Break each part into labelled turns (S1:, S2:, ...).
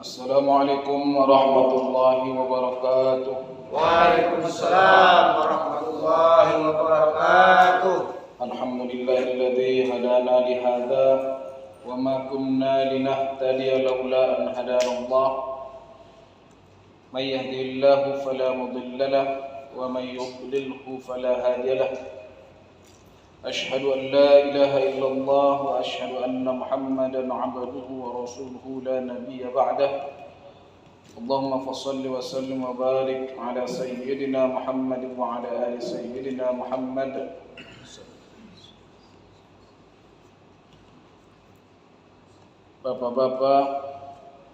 S1: Assalamualaikum warahmatullahi wabarakatuh.
S2: Waalaikumsalam warahmatullahi wabarakatuh.
S1: Alhamdulillahilladzi hadana li hadza wa ma kunna linahtadiya laula an hadana Allah. May yahdihillahu fala mudilla lahu wa may yudlilhu fala hadiya lahu. Ashhadu an la ilaha illallah wa ashhadu anna Muhammadan 'abduhu wa rasuluhu la nabiyya ba'dahu. Allahumma fassalli wa sallim wa barik ala sayyidina Muhammad wa ala ali sayyidina Muhammad. Bapak-bapak,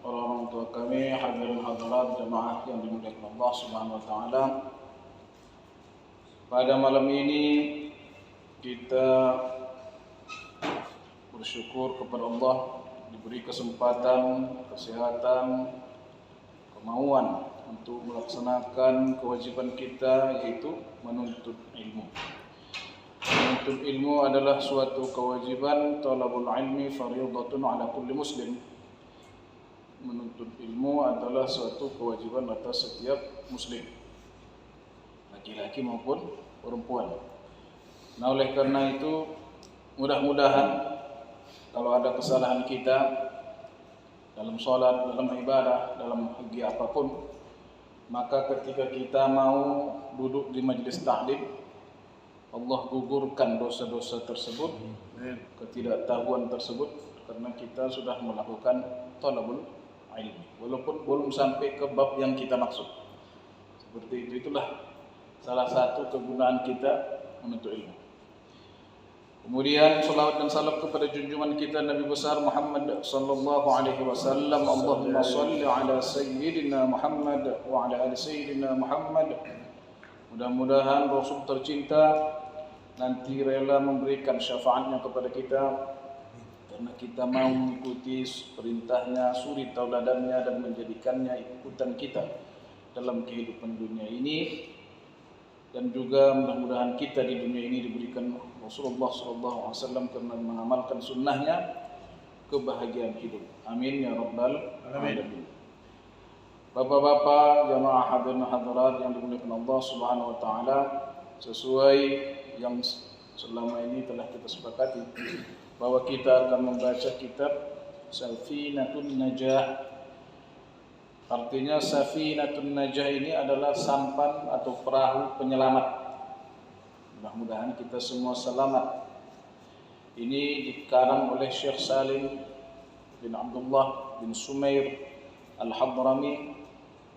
S1: orang tua kami, hadirin hadirat jemaah yang dimuliakan Allah Subhanahu wa taala. Pada malam ini kita bersyukur kepada Allah diberi kesempatan, kesehatan, kemauan untuk melaksanakan kewajiban kita, yaitu menuntut ilmu. Menuntut ilmu adalah suatu kewajiban. Talabul ilmi fardhatun ala kulli muslim. Menuntut ilmu adalah suatu kewajiban atas setiap muslim, laki-laki maupun perempuan. Nah, oleh karena itu mudah-mudahan kalau ada kesalahan kita dalam sholat, dalam ibadah, dalam haji apapun, maka ketika kita mau duduk di majelis ta'lim, Allah gugurkan dosa-dosa tersebut, ketidaktahuan tersebut, karena kita sudah melakukan talabul ilmi, walaupun belum sampai ke bab yang kita maksud. Seperti itu, itulah salah satu kegunaan kita menuntut ilmu. Kemudian salawat dan salam kepada junjungan kita Nabi besar Muhammad sallallahu alaihi wasallam. Allahumma shalli ala sayyidina Muhammad wa ala ali sayyidina Muhammad. Mudah-mudahan Rasul tercinta nanti rela memberikan syafaatnya kepada kita, karena kita mau mengikuti perintahnya, suri tauladannya, dan menjadikannya ikutan kita dalam kehidupan dunia ini. Dan juga mudah-mudahan kita di dunia ini diberikan Rasulullah SAW karena mengamalkan sunnahnya kebahagiaan hidup. Amin ya rabbal alamin. Bapak-bapak, jamaah hadirin hadirat yang dimuliakan Allah Subhanahu wa taala, sesuai yang selama ini telah kita sepakati bahwa kita akan membaca kitab Safinatun Najah. Artinya Safinatun Najah ini adalah sampan atau perahu penyelamat. Mudah-mudahan kita semua selamat. Ini dikarang oleh Syekh Salim bin Abdullah bin Sumair Al-Hadrami,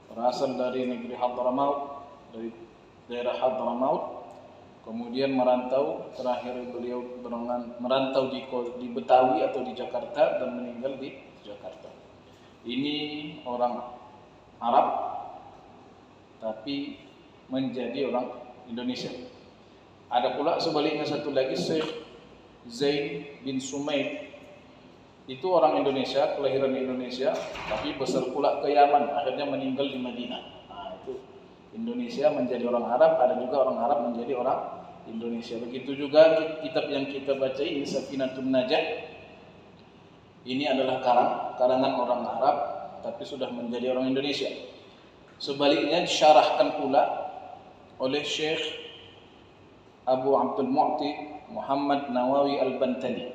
S1: berasal dari negeri Hadramaut, dari daerah Hadramaut. Kemudian merantau, terakhir beliau merantau di Betawi atau di Jakarta dan meninggal di Jakarta. Ini orang Arab tapi menjadi orang Indonesia. Ada pula sebaliknya satu lagi, Syekh Zain bin Sumaid. Itu orang Indonesia, kelahiran Indonesia, tapi besar pula ke Yaman, akhirnya meninggal di Madinah. Nah, itu Indonesia menjadi orang Arab, ada juga orang Arab menjadi orang Indonesia. Begitu juga kitab yang kita baca ini, Safinatun Najah. Ini adalah karangan orang Arab tapi sudah menjadi orang Indonesia. Sebaliknya disyarahkan pula oleh Syekh Abu Abdul Mu'ti Muhammad Nawawi Al-Bantani.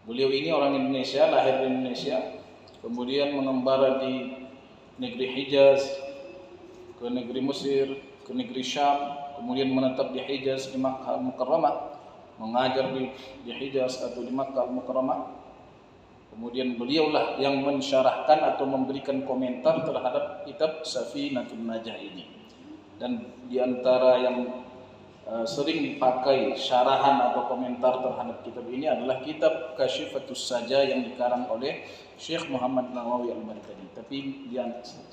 S1: Beliau ini orang Indonesia, lahir di Indonesia, kemudian mengembara di negeri Hijaz, ke negeri Mesir, ke negeri Syam, kemudian menetap di Hijaz, di Makkah Al-Mukarramah, mengajar di Hijaz atau di Makkah Al-Mukarramah. Kemudian beliaulah yang mensyarahkan atau memberikan komentar terhadap kitab Safinatun Najah ini. Dan di antara yang sering dipakai syarahan atau komentar terhadap kitab ini adalah kitab Kasyifatus Saja yang dikarang oleh Syekh Muhammad Nawawi Al-Bantani. Tapi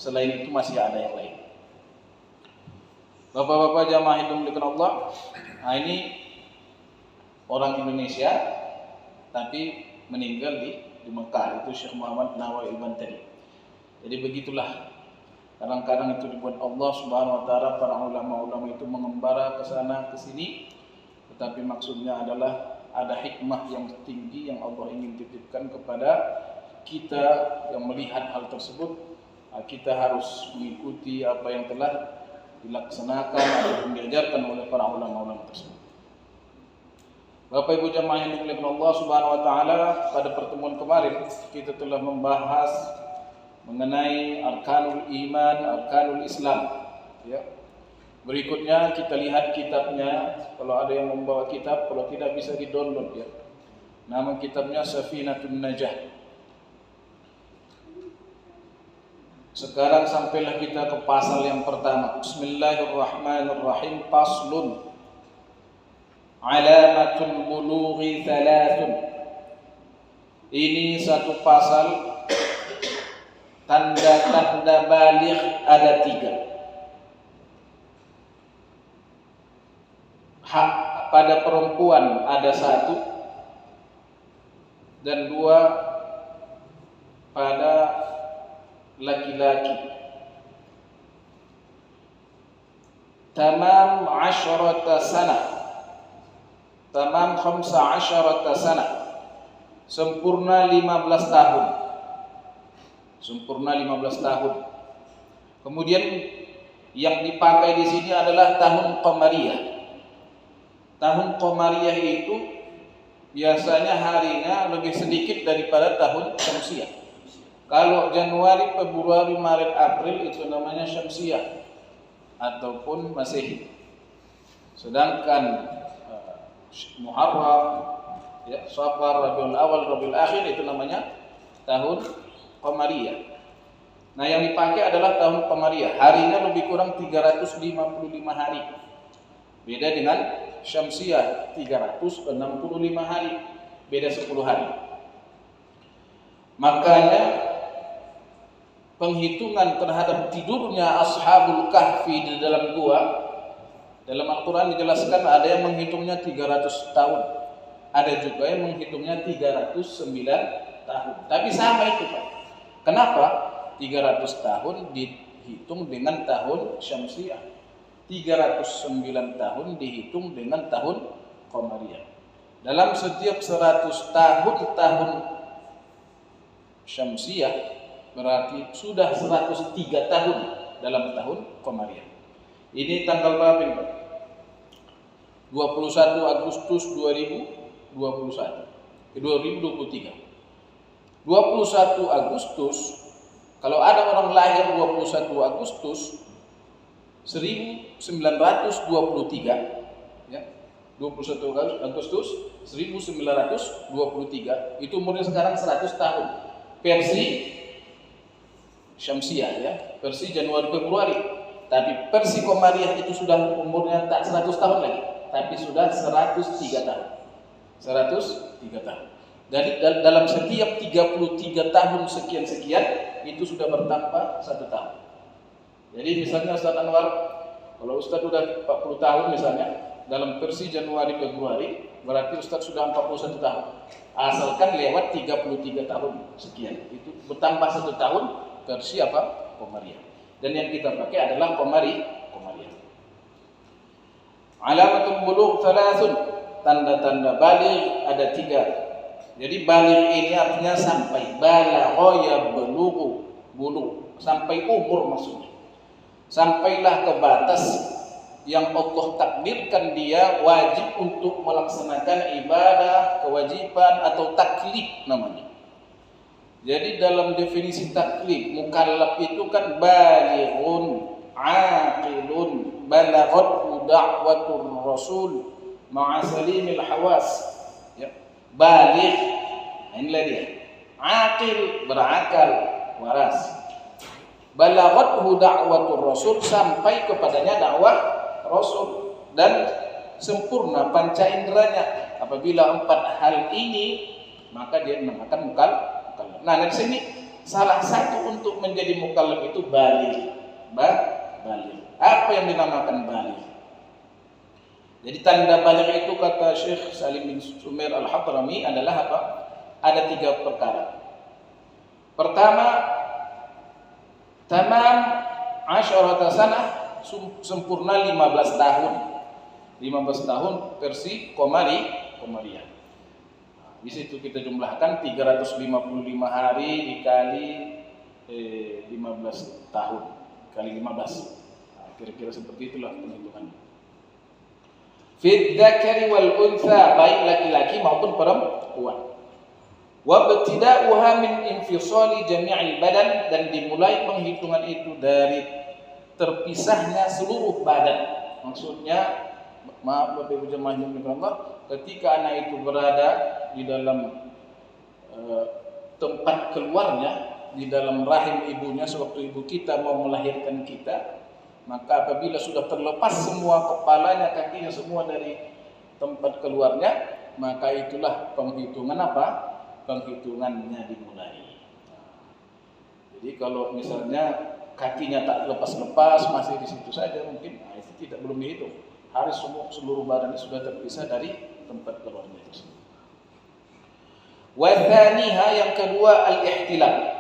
S1: selain itu masih ada yang lain. Bapak-bapak jamaah yang dimuliakan Allah, nah ini orang Indonesia tapi meninggal di Mekah, itu Syekh Muhammad Nawawi Al-Bantani. Jadi begitulah, kadang-kadang itu dibuat Allah Subhanahu wa taala, para ulama-ulama itu mengembara ke sana ke sini, tetapi maksudnya adalah ada hikmah yang tinggi yang Allah ingin titipkan kepada kita yang melihat hal tersebut, kita harus mengikuti apa yang telah dilaksanakan atau diajarkan oleh para ulama-ulama tersebut. Bapak Ibu jamaah yang dimuliakan Allah Subhanahu wa taala, pada pertemuan kemarin kita telah membahas mengenai arkanul iman, arkanul Islam, ya. Berikutnya kita lihat kitabnya, kalau ada yang membawa kitab, kalau tidak bisa di-download ya. Nama kitabnya Safinatun Najah. Sekarang sampailah kita ke pasal yang pertama. Bismillahirrahmanirrahim. Faslun. Alamatul bulughi thalathun. Ini satu pasal, tanda-tanda baligh ada 3. Hak pada perempuan ada 1 dan 2 pada laki-laki. Tamam 10 sanah, tamam 15 sanah, sempurna 15 tahun. Sempurna 15 tahun. Kemudian yang dipakai di sini adalah tahun qamariyah. Tahun qamariyah itu biasanya harinya lebih sedikit daripada tahun syamsiah. Kalau Januari, Februari, Maret, April itu namanya syamsiah ataupun Masehi. Sedangkan Muharram, ya, Safar, Rabiul Awal, Rabiul Akhir itu namanya tahun qamariyah. Nah, yang dipakai adalah tahun qamariyah. Harinya lebih kurang 355 hari. Beda dengan syamsiah 365 hari, beda 10 hari. Makanya penghitungan terhadap tidurnya Ashabul Kahfi di dalam gua, dalam Al-Quran dijelaskan ada yang menghitungnya 300 tahun, ada juga yang menghitungnya 309 tahun. Tapi sama itu Pak. Kenapa 300 tahun dihitung dengan tahun syamsiah, 309 tahun dihitung dengan tahun qamariyah? Dalam setiap 100 tahun syamsiah berarti sudah 103 tahun dalam tahun qamariyah. Ini tanggal berapa ini Pak? 21 Agustus 2021. 2023. 21 Agustus, kalau ada orang lahir 21 Agustus 1923, ya, 21 Agustus 1923, itu umurnya sekarang 100 tahun. Versi syamsiah, ya, versi Januari Februari. Tapi versi qamariyah itu sudah umurnya tak 100 tahun lagi, tapi sudah 103 tahun. 103 tahun. Dari dalam setiap 33 tahun sekian-sekian itu sudah bertambah 1 tahun. Jadi misalnya Ustaz Anwar, kalau Ustaz sudah 40 tahun misalnya, dalam versi Januari Februari berarti Ustaz sudah 41 tahun. Asalkan lewat 33 tahun sekian, itu bertambah 1 tahun versi apa? Qamariyah. Dan yang kita pakai adalah qamariyah. Alamatul bulugh thalathun, tanda-tanda baligh ada 3. Jadi baligh ini artinya sampai, balagha yablughu, bulugh, sampai umur maksudnya. Sampailah ke batas yang Allah takdirkan dia wajib untuk melaksanakan ibadah, kewajiban atau taklif namanya. Jadi dalam definisi taklif, mukallaf itu kan balighun, aqilun, balaghathu da'watur rasul ma'a salimil hawas. Ya. Baligh, inilah dia. Aqil, berakal, waras. Balaghathu da'watur rasul, sampai kepadanya dakwah rasul dan sempurna panca inderanya. Apabila 4 hal ini, maka dia dinamakan mukallaf. Nah, dari sini salah satu untuk menjadi mukallaf itu baligh. Baligh. Apa yang dinamakan baligh? Jadi tanda baligh itu kata Syekh Salim bin Sumair Al-Hadrami adalah apa? Ada 3 perkara. Pertama, tamam 10 sanah, sempurna 15 tahun. 15 tahun versi qamariyah. Di situ kita jumlahkan 355 hari dikali 15 tahun kali 15. Nah, kira-kira seperti itulah penghitungannya. Fi dzakari wal untha, baik laki-laki maupun perempuan. Wa ibtida'uha min infisali jami'il badan, dan dimulai penghitungan itu dari terpisahnya seluruh badan. Maksudnya, maaf Bapak Ibu jemaah yang Allah, ketika anak itu berada di dalam tempat keluarnya, di dalam rahim ibunya sewaktu ibu kita mau melahirkan kita, maka apabila sudah terlepas semua kepalanya, kakinya semua dari tempat keluarnya, maka itulah penghitungan apa? Penghitungannya dimulai. Jadi kalau misalnya kakinya tak lepas-lepas, masih di situ saja mungkin, nah itu belum dihitung. Harus seluruh badannya sudah terpisah dari tempat keluarnya tersebut. Wa tsaniha, yang kedua, al-ihtilam.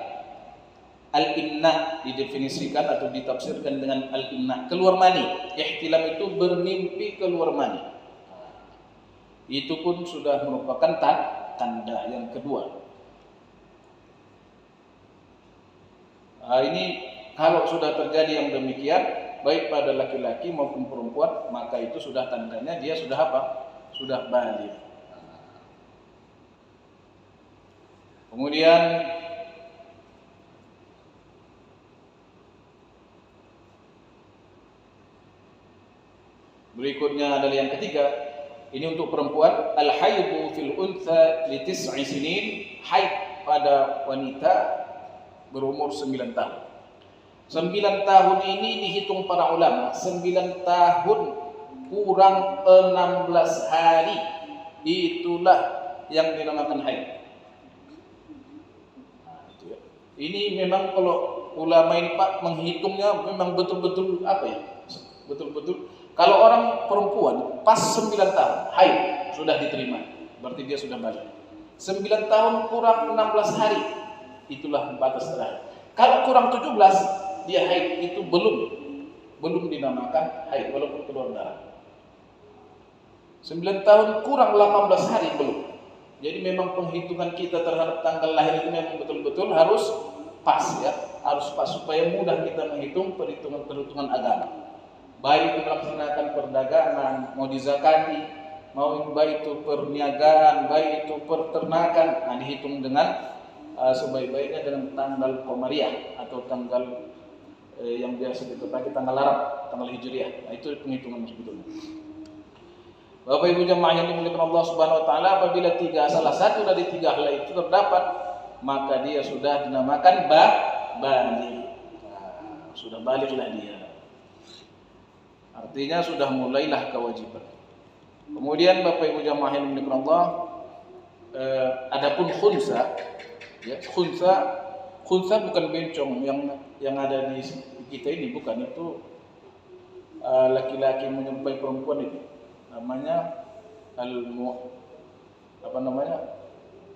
S1: Al-imna didefinisikan atau ditafsirkan dengan al-imna, keluar mani. Ihtilam itu bermimpi keluar mani. Itu pun sudah merupakan tanda yang kedua. Ini kalau sudah terjadi yang demikian, baik pada laki-laki maupun perempuan, maka itu sudah tandanya dia sudah apa? Sudah baligh. Kemudian berikutnya adalah yang ketiga. Ini untuk perempuan, al-haidu fil untha li 9 sinin, haid pada wanita berumur 9 tahun. 9 tahun ini dihitung para ulama, 9 tahun kurang 16 hari, itulah yang dinamakan haid. Ini memang kalau ulama ini Pak menghitungnya memang betul-betul apa ya? Betul-betul. Kalau orang perempuan pas 9 tahun haid sudah diterima, berarti dia sudah balik. 9 tahun kurang 16 hari, itulah batas terakhir. Kalau kurang 17 dia haid, itu belum dinamakan haid walaupun keluar darah. 9 tahun kurang 18 hari belum. Jadi memang penghitungan kita terhadap tanggal lahir itu memang betul-betul harus pas ya, harus pas supaya mudah kita menghitung perhitungan agama. Baik itu melaksanakan perdagangan, mau dizakati, baik itu perniagaan, baik itu peternakan, nah dihitung dengan sebaik-baiknya dengan tanggal Qamariyah atau tanggal yang biasa kita pakai, tanggal Arab, tanggal Hijriah. Nah, itu penghitungan sebetulnya. Bapak Ibu jemaah yang dimuliakan Allah Subhanahu wa taala, apabila salah satu dari 3 hal itu terdapat, maka dia sudah dinamakan baligh. Nah, sudah balighlah dia. Artinya sudah mulailah kewajiban. Kemudian Bapak Ibu jemaah yang dimuliakan Allah, adapun khunsa, ya, khunsa bukan bencong yang ada di kita ini, bukan, itu laki-laki menyerupai perempuan itu. Namanya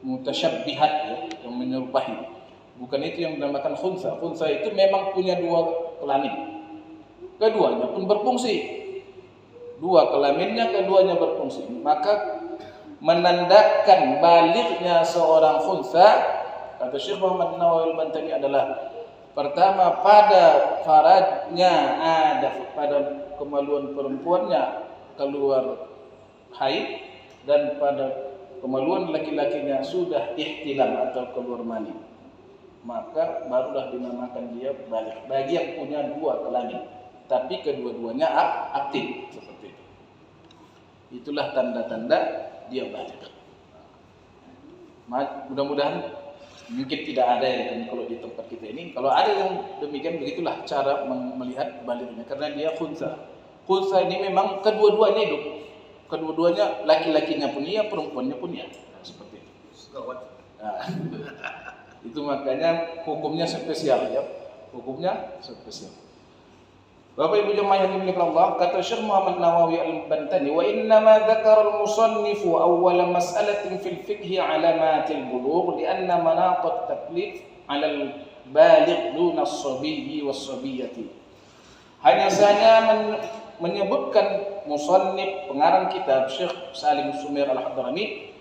S1: mutasyabbihat ya, yang menyerupai. Bukan itu yang dinamakan khunsa. Khunsa itu memang punya 2 kelamin. Keduanya pun berfungsi. 2 kelaminnya, keduanya berfungsi. Maka menandakan balighnya seorang khunsa, kata Syekh Muhammad Nawawi Al-Bantani, adalah pertama pada farajnya ada, pada kemaluan perempuannya keluar haid, dan pada kemaluan laki-lakinya sudah ihtilam atau keluar mani, maka barulah dinamakan dia baligh. Bagi yang punya 2 kelamin tapi kedua-duanya aktif seperti itu, itulah tanda-tanda dia baligh. Mudah-mudahan mungkin tidak ada ya kan, kalau di tempat kita ini kalau ada yang demikian, begitulah cara melihat balighnya, karena dia khunsa. Khunsa ini memang kedua-duanya hidup, kedua-duanya, laki-lakinya pun iya, perempuannya pun iya, seperti itu. Nah, itu makanya hukumnya spesial ya, hukumnya spesial. Bapak Ibu jemaah yang dimuliakan Allah, kata Syekh Muhammad Nawawi Al-Bantani, wa inna ma dzakara al-musannifu awwal mas'alatin fil fiqh alamatil bulugh li'anna manat at-taklif 'ala al-baligh duna as-sabiyyi was-sabiyyati. Hanya saja menyebutkan musannif pengarang kitab Syekh Salim Sumair Al-Hadrami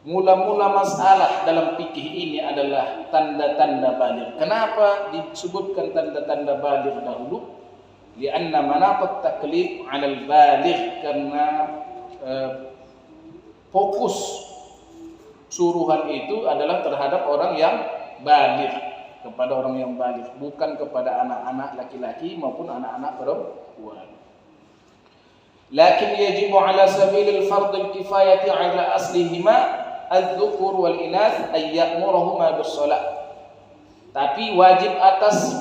S1: Mula-mula masalah dalam fikih ini adalah tanda-tanda baligh. Kenapa disebutkan tanda-tanda baligh dahulu? Lianna manaqat taklif 'ala al-baligh, karena fokus suruhan itu adalah terhadap orang yang baligh, kepada orang yang baligh, bukan kepada anak-anak laki-laki maupun anak-anak perempuan. Lakin yajibu 'ala sabilil fardh al-kifayati 'ala aslihima az-dzukur wal inath ay ya'muruhuma bis-shalah. Tapi wajib atas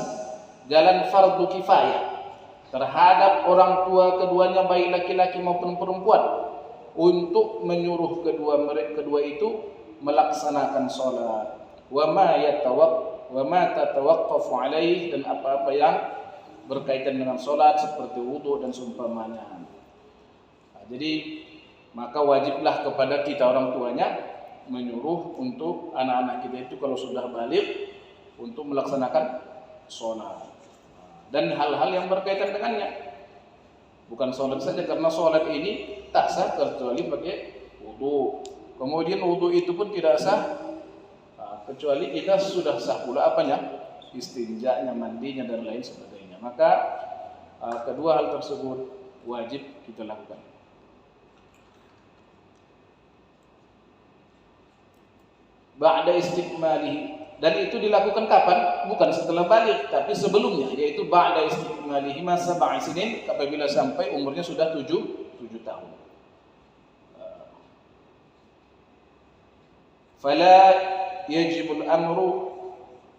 S1: jalan fardu kifayah terhadap orang tua keduanya, baik laki-laki maupun perempuan, untuk menyuruh kedua itu melaksanakan salat. Wa ma tatawaqqafu alaih, dan apa-apa yang berkaitan dengan salat seperti wudu dan seumpamanya. Jadi maka wajiblah kepada kita orang tuanya menyuruh untuk anak-anak kita itu kalau sudah baligh untuk melaksanakan sholat dan hal-hal yang berkaitan dengannya. Bukan sholat saja, karena sholat ini tak sah kecuali pakai wudu. Kemudian wudu itu pun tidak sah kecuali kita sudah sah pula apanya, istinjanya, mandinya dan lain sebagainya. Maka kedua hal tersebut wajib kita lakukan. Ba'da istikmalihi, dan itu dilakukan kapan? Bukan setelah balik, tapi sebelumnya, yaitu ba'da istikmalihi masa sab'a sinin, apabila sampai umurnya sudah 7 tahun. Fala yajibul amru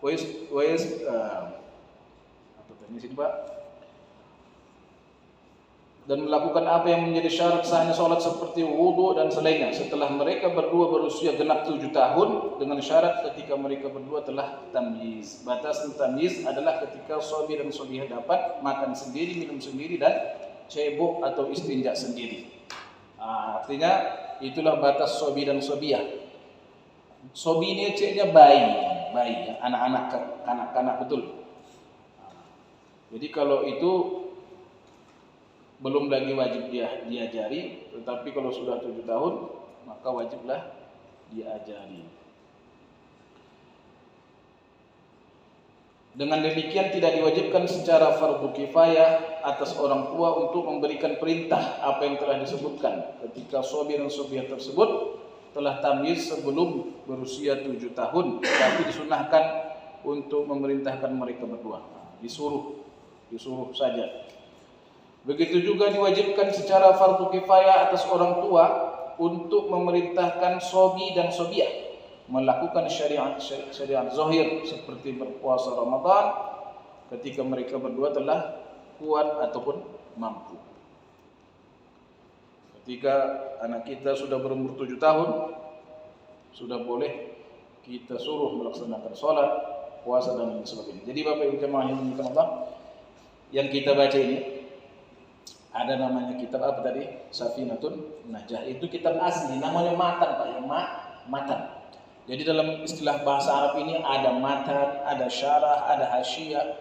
S1: wa apa tadi sini Pak? Dan melakukan apa yang menjadi syarat sahnya sholat seperti wudu dan selainnya setelah mereka berdua berusia genap 7 tahun, dengan syarat ketika mereka berdua telah tamyiz. Batasan tamyiz adalah ketika sobi dan sobihah dapat makan sendiri, minum sendiri, dan cebok atau istinja sendiri. Artinya itulah batas sobi dan sobihah. Sobi ini ceknya bayi ya, anak-anak, kanak-kanak betul. Jadi kalau itu belum lagi wajib dia diajari, tetapi kalau sudah 7 tahun maka wajiblah diajari. Dengan demikian tidak diwajibkan secara fardu kifayah atas orang tua untuk memberikan perintah apa yang telah disebutkan ketika sobi dan sobiah tersebut telah tamyiz sebelum berusia 7 tahun, tapi disunahkan untuk memerintahkan mereka berdua. Disuruh saja. Begitu juga diwajibkan secara fardu kifayah atas orang tua untuk memerintahkan sobi dan sobiah melakukan syariat zahir seperti berpuasa Ramadan ketika mereka berdua telah kuat ataupun mampu. Ketika anak kita sudah berumur 7 tahun, sudah boleh kita suruh melaksanakan sholat, puasa dan lain sebagainya. Jadi Bapak Ibu jemaah yang dimuliakan Allah, yang kita baca ini ada namanya kitab apa tadi? Safinatun Najah. Itu kitab asli, namanya matan Pak, ya, matan. Jadi dalam istilah bahasa Arab ini ada matan, ada syarah, ada hasyiah,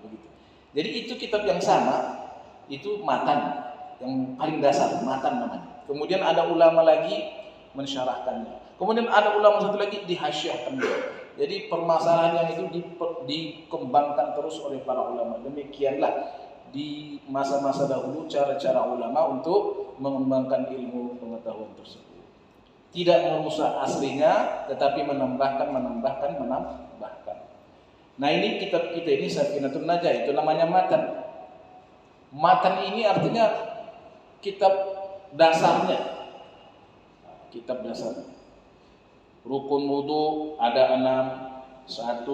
S1: begitu. Jadi itu kitab yang sama, itu matan, yang paling dasar, matan namanya. Kemudian ada ulama lagi mensyarahkannya. Kemudian ada ulama satu lagi dihasyiahkan. Jadi permasalahannya itu dikembangkan terus oleh para ulama. Demikianlah di masa-masa dahulu cara-cara ulama untuk mengembangkan ilmu pengetahuan tersebut. Tidak merusak aslinya, tetapi menambahkan. Nah ini kitab kita ini Safinatun Najah, itu namanya matan. Matan ini artinya kitab dasarnya. Kitab dasar. Rukun wudu ada 6. 1.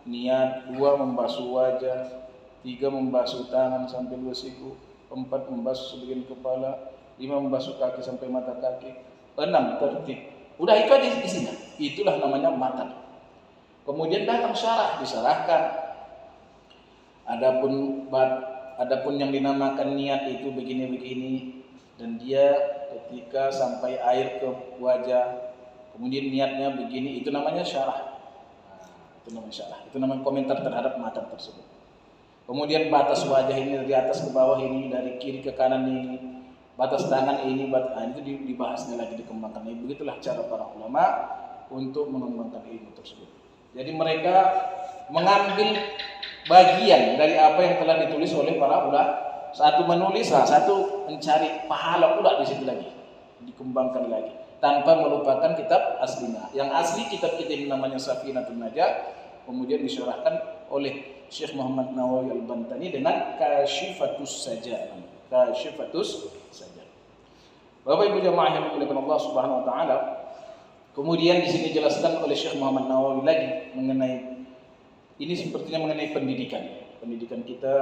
S1: Niat. 2. Membasuh wajah. 3. Membasuh tangan sampai 2 siku. 4. Membasuh sebagian kepala. 5. Membasuh kaki sampai mata kaki. 6. Tertib. Udah itu aja isinya. Itulah namanya matan. Kemudian datang syarah, disyarahkan. Adapun yang dinamakan niat itu begini-begini, dan dia ketika sampai air ke wajah, kemudian niatnya begini, itu namanya syarah. Itu namanya syarah. Itu namanya komentar terhadap matan tersebut. Kemudian batas wajah ini dari atas ke bawah ini, dari kiri ke kanan ini, batas tangan ini, itu dibahasnya lagi, dikembangkan. Begitulah cara para ulama untuk mengembangkan ilmu tersebut. Jadi mereka mengambil bagian dari apa yang telah ditulis oleh para ulama. Satu menulis, satu mencari pahala pula di situ lagi, dikembangkan lagi, tanpa melupakan kitab aslinya. Yang asli kitab kita ini namanya Safinatun Najah, kemudian disyarahkan oleh Syekh Muhammad Nawawi Al-Bantani dengan Kashifatus Saja. Kashifatus Saja. Bapak Ibu jamaah yang dimuliakan Allah Subhanahu wa taala, kemudian di sini dijelaskan oleh Syekh Muhammad Nawawi lagi mengenai ini, sepertinya mengenai pendidikan kita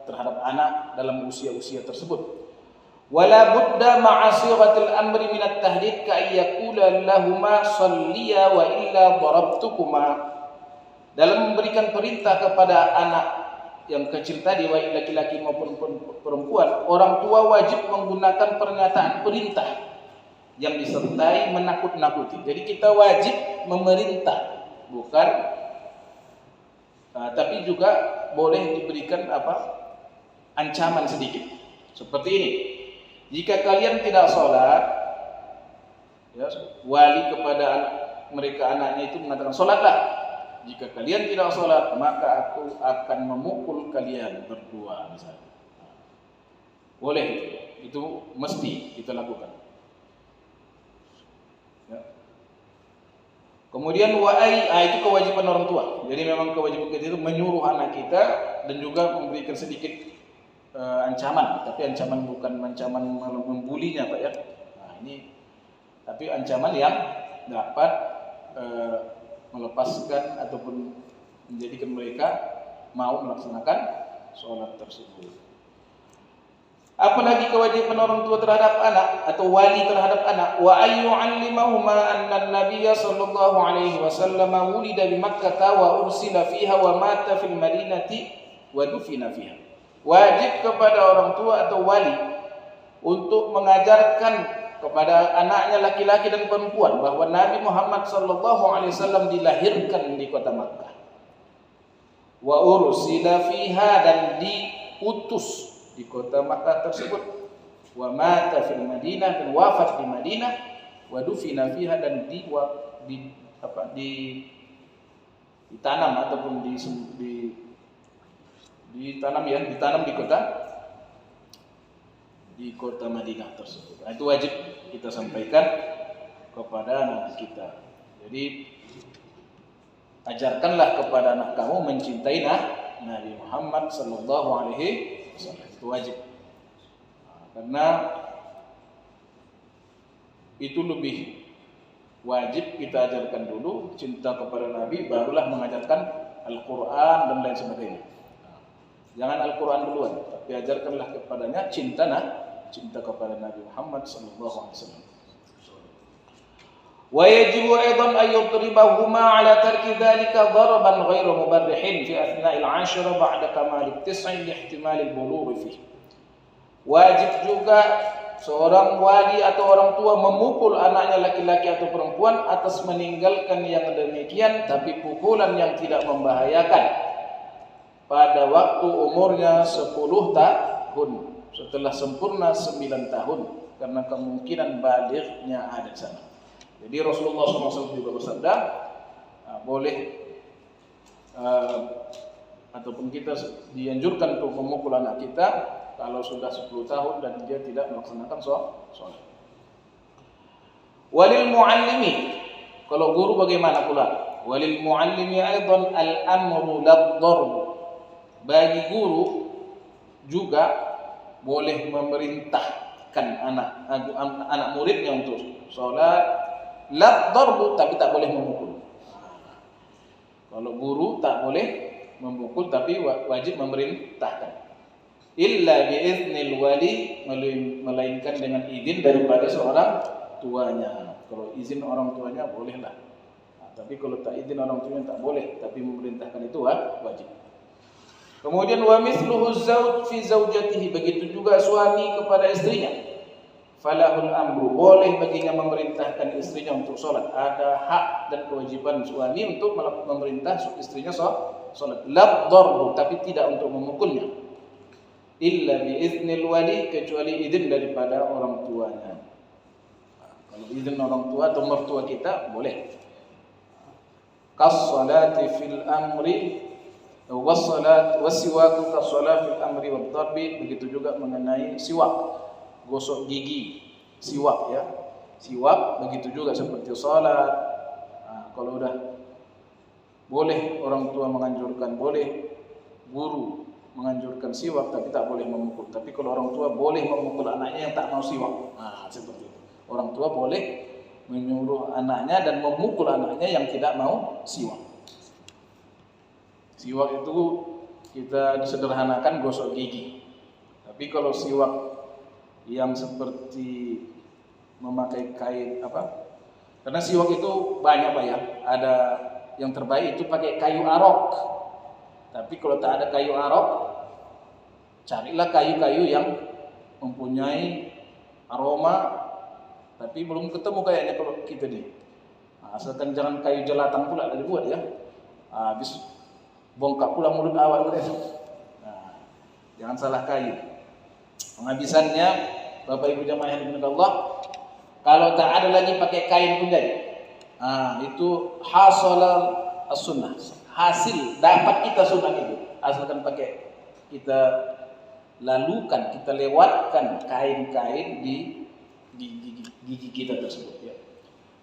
S1: terhadap anak dalam usia-usia tersebut. Wala budda ma'a sighatil amri min at-tahdid ka ayyakula lahumā salliya wa illa darabtukuma. Dalam memberikan perintah kepada anak yang kecil tadi, baik laki-laki maupun perempuan, orang tua wajib menggunakan pernyataan perintah yang disertai menakut-nakuti. Jadi kita wajib memerintah, bukan tapi juga boleh diberikan ancaman sedikit. Seperti ini. Jika kalian tidak sholat, ya, wali kepada anaknya itu mengatakan, sholatlah. Jika kalian tidak sholat, maka aku akan memukul kalian berdua, misalnya. Boleh itu mesti kita lakukan. Ya. Kemudian itu kewajiban orang tua. Jadi memang kewajiban kita itu menyuruh anak kita dan juga memberikan sedikit ancaman, tapi ancaman bukan ancaman membulinya, Pak ya. Nah, ini tapi ancaman yang dapat melepaskan ataupun menjadikan mereka mau melaksanakan sholat tersebut. Apalagi kewajiban orang tua terhadap anak atau wali terhadap anak, wa ayyu'allimahuma anna an-nabiyya sallallahu alaihi wasallam wulida bi Makkah wa ursila fiha wa mata fil madinati wa dufina fiha. Wajib kepada orang tua atau wali untuk mengajarkan kepada anaknya laki-laki dan perempuan bahwa Nabi Muhammad sallallahu alaihi wasallam dilahirkan di kota Makkah. Wa ursila fiha, dan diutus di kota Makkah tersebut, wa mata fil Madinah, dan wafat di Madinah, wa dufina fiha, dan ditanam ataupun ditanam di kota Madinah tersebut. Nah, itu wajib kita sampaikan kepada anak kita. Jadi ajarkanlah kepada anak kamu mencintai Nabi Muhammad sallallahu alaihi wasallam. Itu wajib. Karena itu lebih wajib kita ajarkan dulu cinta kepada Nabi, barulah mengajarkan Al-Quran dan lain sebagainya. Jangan Al-Quran duluan, tapi ajarkanlah kepadanya cinta kepada Nabi Muhammad sallallahu alaihi wasallam. Wa yajibu aidan an yudribahuma ala tarki dhalika daraban ghairu mubarrihin fi athna'il 'ashra ba'da kamal at-tis'i li ihtimal al-bulugh fihi. Wajib juga seorang wali atau orang tua memukul anaknya laki-laki atau perempuan atas meninggalkan yang demikian, tapi pukulan yang tidak membahayakan, pada waktu umurnya 10 tahun, setelah sempurna 9 tahun, karena kemungkinan balighnya ada di sana. Jadi Rasulullah SAW juga bersabda, boleh ataupun kita dianjurkan untuk memukul anak kita kalau sudah 10 tahun dan dia tidak melaksanakan sholat. Walil muallimi, kalau guru bagaimana pula? Walil muallimi aidan al-amru lad-darb. Bagi guru juga boleh memerintahkan anak muridnya untuk sholat, lad-darb, tapi tak boleh memukul. Kalau guru tak boleh memukul, tapi wajib memerintahkan. Illa biiznil wali, melainkan dengan izin daripada seorang tuanya. Kalau izin orang tuanya bolehlah. Tapi kalau tak izin orang tuanya tak boleh, tapi memerintahkan itu wajib. Kemudian wa mithluhu zauj fi zaujatihi, begitu juga suami kepada istrinya. Falahul amru, boleh baginya memerintahkan istrinya untuk sholat. Ada hak dan kewajiban suami untuk memerintah istrinya sholat. Lad darbu, tapi tidak untuk memukulnya. illa biiznil wali, kecuali izin daripada orang tuanya. Kalau izin orang tua atau mertua kita boleh. Kas salati fil amri wassalat wasiwaku kas salat fil amri wad darbi. Begitu juga mengenai siwak, gosok gigi, siwak ya. Siwak begitu juga seperti salat. Kalau udah boleh orang tua menganjurkan, boleh guru menganjurkan siwak, tapi tak boleh memukul. Tapi kalau orang tua boleh memukul anaknya yang tak mau siwak. Seperti itu. Orang tua boleh menyuruh anaknya dan memukul anaknya yang tidak mau siwak. Siwak itu kita disederhanakan gosok gigi. Tapi kalau siwak yang seperti memakai kain apa? Karena siwak itu banyak Pak ya. Ada yang terbaik itu pakai kayu arok. Tapi kalau tak ada kayu arok, carilah kayu-kayu yang mempunyai aroma, tapi belum ketemu kayaknya kalau kita nih. Asalkan jangan kayu jelatang pula dari buat ya. Habis bongkak pula mulut awak gitu. Jangan salah kayu. Penghabisannya Bapak Ibu jamaah yang dimuliakan Allah, kalau tak ada lagi pakai kain pun jadi. Itu hasalal as-sunnah. Hasil dapat kita sunnah itu asalkan pakai kita lalukan, kita lewatkan kain-kain di gigi kita tersebut ya.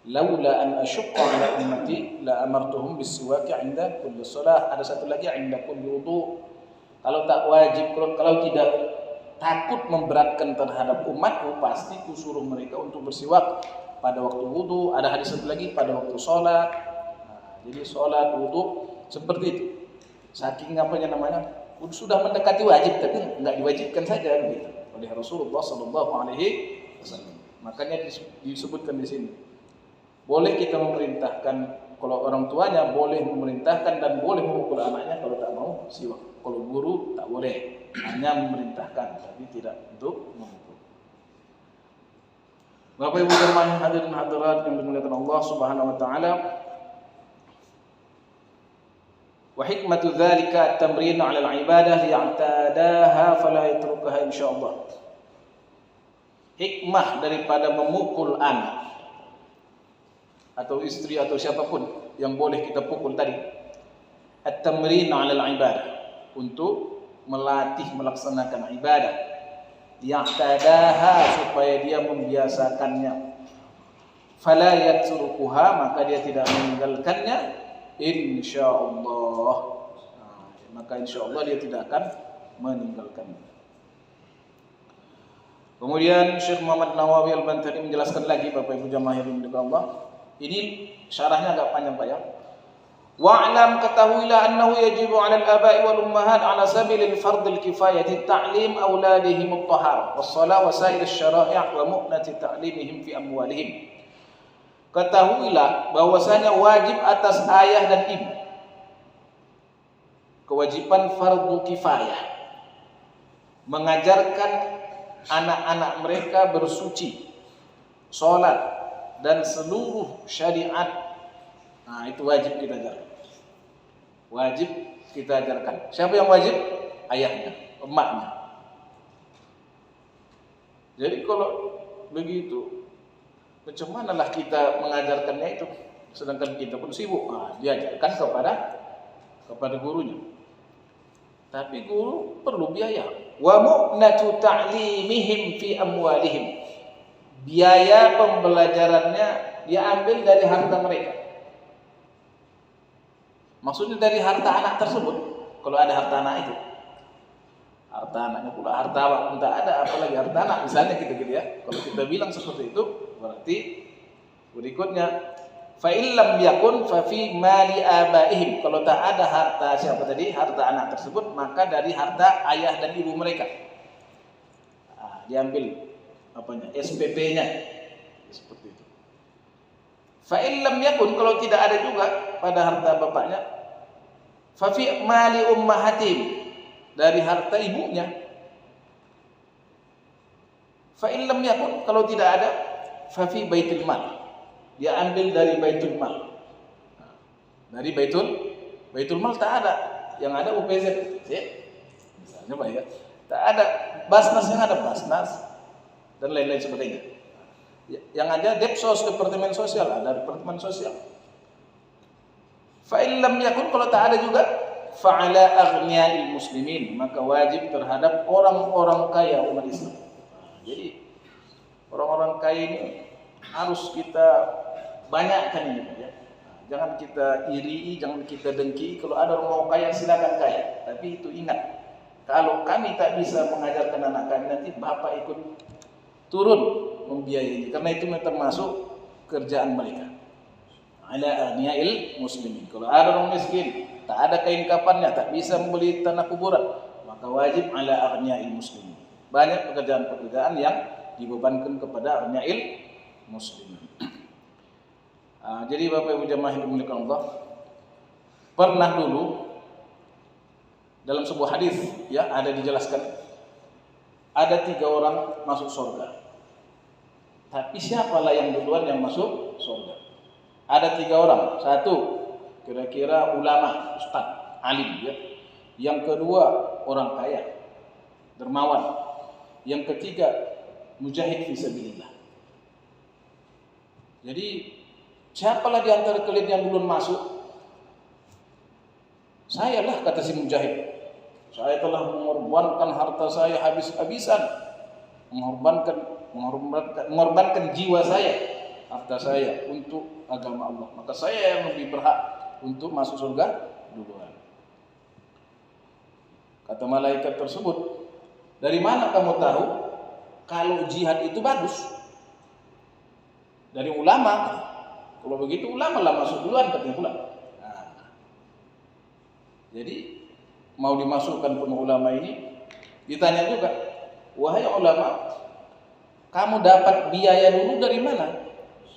S1: Laula an asyqa ala ummati la amartuhum bis-siwak 'inda kulli shalah. Ada satu lagi 'inda kulli wudu. Kalau tak wajib, kalau tidak takut memberatkan terhadap umatku, pasti kusuruh mereka untuk bersiwak pada waktu wudu. Ada hadis satu lagi pada waktu sholat. Jadi sholat, wudu seperti itu. Saking apanya namanya, sudah mendekati wajib tapi enggak diwajibkan saja begitu oleh Rasulullah sallallahu alaihi wasallam. Makanya disebutkan di sini. Boleh kita memerintahkan, kalau orang tuanya boleh memerintahkan dan boleh memukul anaknya kalau tak mau siwak. Kalau guru tak boleh, hanya memerintahkan tapi tidak untuk memukul. Bapak Ibu jemaah hadirin hadirat yang dimuliakan Allah Subhanahu wa taala. Wa hikmatu dzalika at-tamrin 'ala al-ibadah liya'tadaha fala yatrukaha insyaallah. Hikmah daripada memukul anak atau istri atau siapapun yang boleh kita pukul tadi, at-tamrin 'ala al-ibadah, untuk melatih melaksanakan ibadah, liya'tadaha, supaya dia membiasakannya, fala yatrukuha, maka dia tidak meninggalkannya, insyaallah. Maka insyaallah dia tidak akan meninggalkannya. Kemudian Syekh Muhammad Nawawi Al-Bantani menjelaskan lagi Bapak Ibu jamaah yang dimuliakan Allah. Ini syarahnya agak panjang Pak ya. Wa'lam, ketahuilah annahu yajibu 'ala al-aba'i wal ummahat 'ala sabilil fardil kifayati ta'lim auladihim at-taharah was-shalah wa sa'ir asy-syara'i' wa mu'nati ta'limihim fi amwalihim. Ketahuilah bahwasanya wajib atas ayah dan ibu, kewajiban fardu kifayah, mengajarkan anak-anak mereka bersuci, sholat, dan seluruh syariat. Itu wajib kita ajarkan. Wajib kita ajarkan. Siapa yang wajib? Ayahnya, emaknya. Jadi kalau begitu, macam manalah kita mengajarkannya itu, sedangkan kita pun sibuk. Diajarkan kepada gurunya. Tapi guru perlu biaya. Wa mu'natu ta'limihim fi amwalihim. Biaya pembelajarannya dia ambil dari harta mereka. Maksudnya dari harta anak tersebut. Kalau ada harta anak itu, harta anaknya pula, harta awak pun tak ada, apalagi harta anak. Misalnya gitu ya. Kalau kita bilang seperti itu, berarti berikutnya fa illam yakun fa fi mali abaihim. Kalau tak ada harta siapa tadi? Harta anak tersebut, maka dari harta ayah dan ibu mereka. Diambil SPP-nya. Seperti itu. Fa illam yakun, kalau tidak ada juga pada harta bapaknya, fa fi mali ummahatihim, dari harta ibunya. Fa illam yakun, kalau tidak ada, fa fi baitul mal, dia ambil dari baitul mal. Dari baitul mal tak ada, yang ada UPZ, misalnya Pak ya. Tak ada Basnas, yang ada Basnas dan lain-lain sebagainya. Yang ada Depsos, Departemen Sosial, ada Departemen Sosial. Fa illam yakun, kalau tak ada juga, fa'ala aghniya'il muslimin, maka wajib terhadap orang-orang kaya umat Islam. Jadi orang-orang kaya ini harus kita banyakkan ini, ya. Jangan kita iri, jangan kita dengki. Kalau ada orang mau kaya, silakan kaya. Tapi itu ingat, kalau kami tak bisa mengajarkan anak kami, nanti bapak ikut turun membiayai, karena itu termasuk kerjaan mereka. Ala aghniya'il muslimin. Kalau ada orang miskin, tak ada kain kafannya, tak bisa membeli tanah kuburan, maka wajib ala aghniya'il muslimin. Banyak pekerjaan-pekerjaan yang dibebankan kepada aghniya'il muslimin. Jadi Bapak Ibu jamaah yang dimuliakan Allah, pernah dulu dalam sebuah hadis, ya, ada dijelaskan ada 3 orang masuk surga. Tapi siapalah yang duluan yang masuk surga? Ada 3 orang. Satu, kira-kira ulama, ustaz, alim, ya. Yang kedua, orang kaya, dermawan. Yang ketiga, mujahid fi sabilillah. Jadi siapalah di antara kalian yang duluan masuk? Saya lah, kata si mujahid. Saya telah mengorbankan harta saya habis-habisan, mengorbankan jiwa saya, harta saya untuk agama Allah. Maka saya yang lebih berhak untuk masuk surga duluan. Kata malaikat tersebut, dari mana kamu tahu kalau jihad itu bagus? Dari ulama. Kalau begitu ulama lah masuk duluan, katanya pula. Nah, jadi mau dimasukkan pun ulama ini, ditanya juga, wahai ulama, kamu dapat biaya dulu dari mana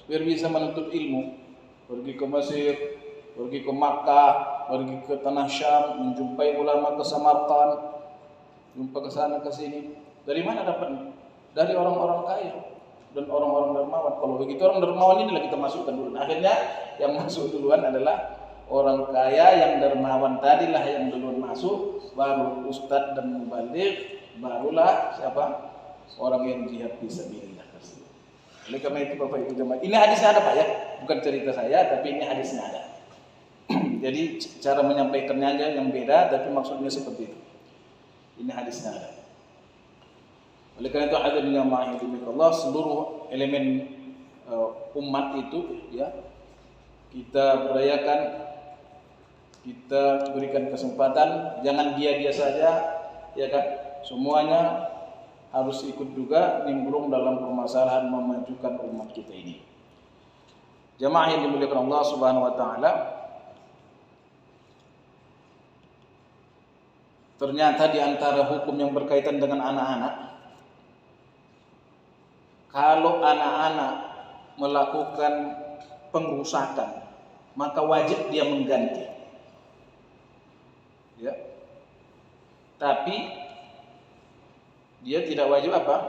S1: biar bisa menuntut ilmu? Pergi ke Mesir, pergi ke Makkah, pergi ke tanah Syam, menjumpai ulama ke Samarkand, jumpa ke sana ke sini. Dari mana dapatnya? Dari orang-orang kaya dan orang-orang dermawan. Kalau begitu orang dermawan inilah kita masukkan dulu. Akhirnya yang masuk duluan adalah orang kaya yang dermawan tadilah yang duluan masuk, baru ustadz dan mubaligh, barulah siapa? Orang yang jihad fisabilillah. Oleh karena itu Bapak Ibu jemaah, ini hadisnya ada Pak, ya, bukan cerita saya, tapi ini hadisnya ada. Jadi cara menyampaikannya aja yang beda, tapi maksudnya seperti itu. Ini hadisnya ada. Oleh karena itu hadirin jemaah yang dimuliakan Allah, seluruh elemen umat itu, ya, kita berayakan, kita berikan kesempatan, jangan dia saja, ya kan? Semuanya harus ikut juga nimbrung dalam permasalahan memajukan umat kita ini. Jamaah yang dimuliakan Allah Subhanahu wa taala, ternyata di antara hukum yang berkaitan dengan anak-anak, kalau anak-anak melakukan pengrusakan, maka wajib dia mengganti. Ya. Tapi dia tidak wajib apa?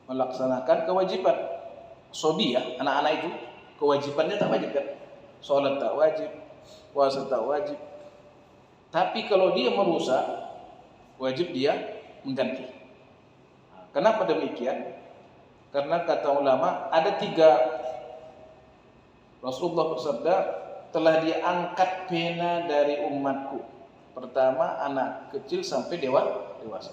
S1: Melaksanakan kewajiban. Sobi, ya, anak-anak itu kewajibannya tak wajib, kan? Sholat tak wajib, puasa tak wajib. Tapi kalau dia merusak, wajib dia mengganti. Kenapa demikian? Karena kata ulama ada 3. Rasulullah bersabda, telah diangkat pena dari umatku. Pertama anak kecil sampai dewasa.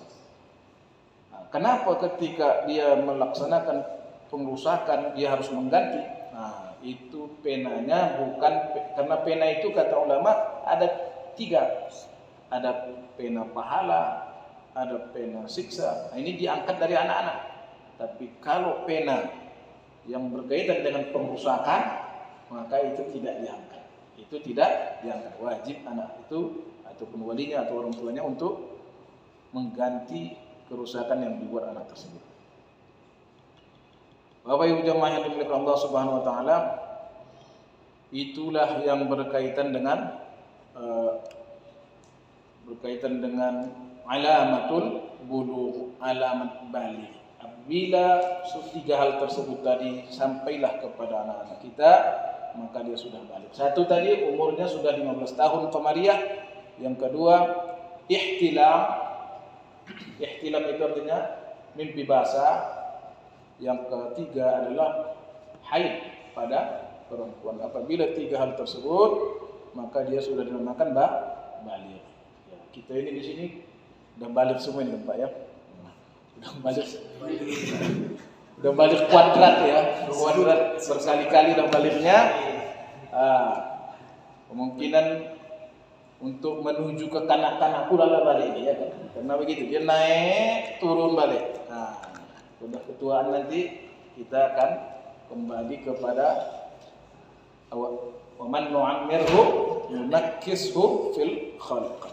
S1: Kenapa ketika dia melaksanakan pengrusakan dia harus mengganti? Nah, itu penanya bukan, karena pena itu kata ulama ada 3. Ada pena pahala, ada pena siksa. Nah, ini diangkat dari anak-anak. Tapi kalau pena yang berkaitan dengan pengrusakan, maka itu tidak diangkat. Itu tidak diangkat. Wajib anak itu ataupun walinya atau orang tuanya untuk mengganti kerusakan yang dibuat anak tersebut. Bapak Ibu jemaah yang dimuliakan Allah Subhanahu wa taala, itulah yang berkaitan dengan alamatul bulugh, alamat baligh. Apabila 3 hal tersebut tadi sampailah kepada anak-anak kita, maka dia sudah baligh. Satu tadi umurnya sudah 15 tahun qamariyah, yang kedua ihtilam, Ihtilam itu artinya mimpi basah. Yang ketiga adalah haid pada perempuan. Apabila 3 hal tersebut, maka dia sudah dinamakan baligh. Ya, kita ini di sini udah baligh semua ini, Pak ya. Udah baligh. Udah baligh kuadrat ya. Kuadrat berkali-kali udah balighnya. Kemungkinan untuk menuju ke kanak-kanak pula lah balik ya kan. Karena begitu dia naik turun balik. Sudah ketuaan nanti kita akan kembali kepada wa man nu'ammirhu nunakkishu fil khalq.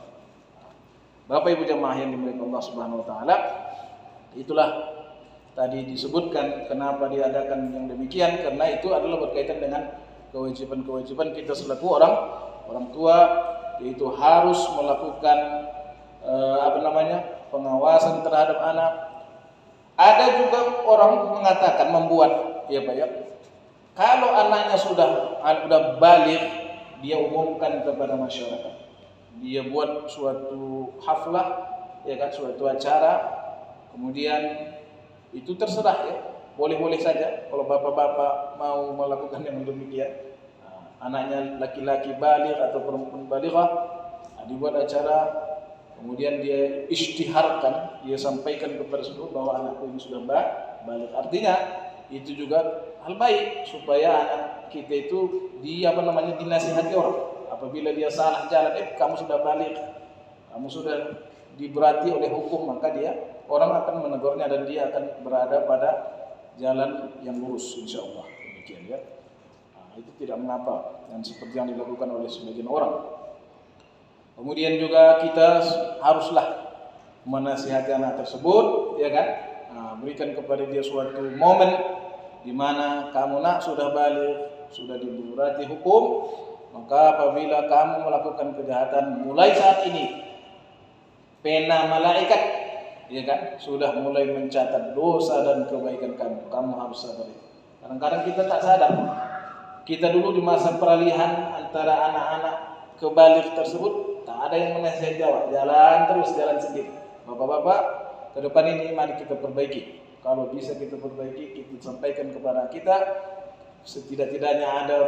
S1: Bapak Ibu jemaah yang dimuliakan Allah Subhanahu wa taala, itulah tadi disebutkan kenapa diadakan yang demikian, karena itu adalah berkaitan dengan kewajiban-kewajiban kita selaku orang tua, yaitu harus melakukan pengawasan terhadap anak. Ada juga orang mengatakan membuat ya Pak ya, kalau anaknya sudah balik, dia umumkan kepada masyarakat. Dia buat suatu haflah ya kan, suatu acara, kemudian itu terserah ya, boleh-boleh saja kalau bapak-bapak mau melakukan yang demikian. Anaknya laki-laki balik atau perempuan balighah, dibuat acara, kemudian dia isytiharkan, dia sampaikan kepada seluruh bahwa anakku ini sudah balik. Artinya itu juga hal baik supaya anak kita itu dinasihati orang. Apabila dia salah jalan, kamu sudah balik, kamu sudah diberati oleh hukum, maka orang akan menegurnya dan dia akan berada pada jalan yang lurus, insyaallah. Demikian ya. Itu tidak mengapa, dan seperti yang dilakukan oleh sebagian orang. Kemudian juga kita haruslah menasihati anak tersebut, ya kan? Berikan kepada dia suatu momen di mana kamu nak sudah balik, sudah diberati hukum, maka apabila kamu melakukan kejahatan mulai saat ini, pena malaikat, ya kan, sudah mulai mencatat dosa dan kebaikan kamu harus sadar. Kadang-kadang kita tak sadar. Kita dulu di masa peralihan antara anak-anak ke balik tersebut, tak ada yang menasihati jawab, jalan sendiri. Bapak-bapak, ke depan ini mari kita perbaiki. Kalau bisa kita perbaiki, kita sampaikan kepada kita, setidak-tidaknya ada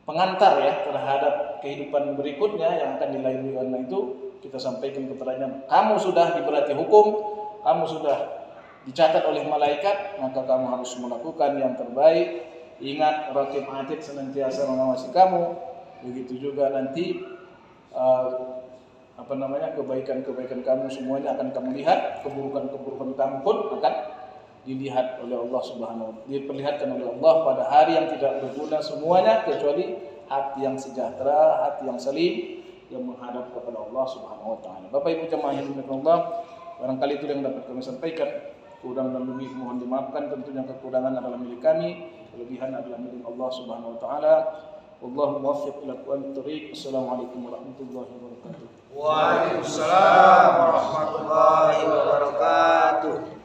S1: pengantar ya terhadap kehidupan berikutnya yang akan dilalui anak itu. Kita sampaikan kepadanya, kamu sudah diberati hukum, kamu sudah dicatat oleh malaikat, maka kamu harus melakukan yang terbaik. Ingat, raqib atid senantiasa mengawasi kamu. Begitu juga nanti kebaikan-kebaikan kamu semuanya akan kamu lihat, keburukan-keburukan kamu pun akan dilihat oleh Allah Subhanahu wa taala, diperlihatkan oleh Allah pada hari yang tidak berguna semuanya kecuali hati yang sejahtera, hati yang salim yang menghadap kepada Allah Subhanahu wa taala. Bapak Ibu jemaah yang dimuliakan Allah, barangkali itu yang dapat kami sampaikan. Kekurangan dan lebih mohon dimaafkan, tentunya kekurangan adalah milik kami, kelebihan adalah milik Allah Subhanahu wa taala. Wallahu muwaffiq ila aqwamit thoriq. Assalamualaikum warahmatullahi wabarakatuh.
S2: Waalaikumsalam warahmatullahi wabarakatuh.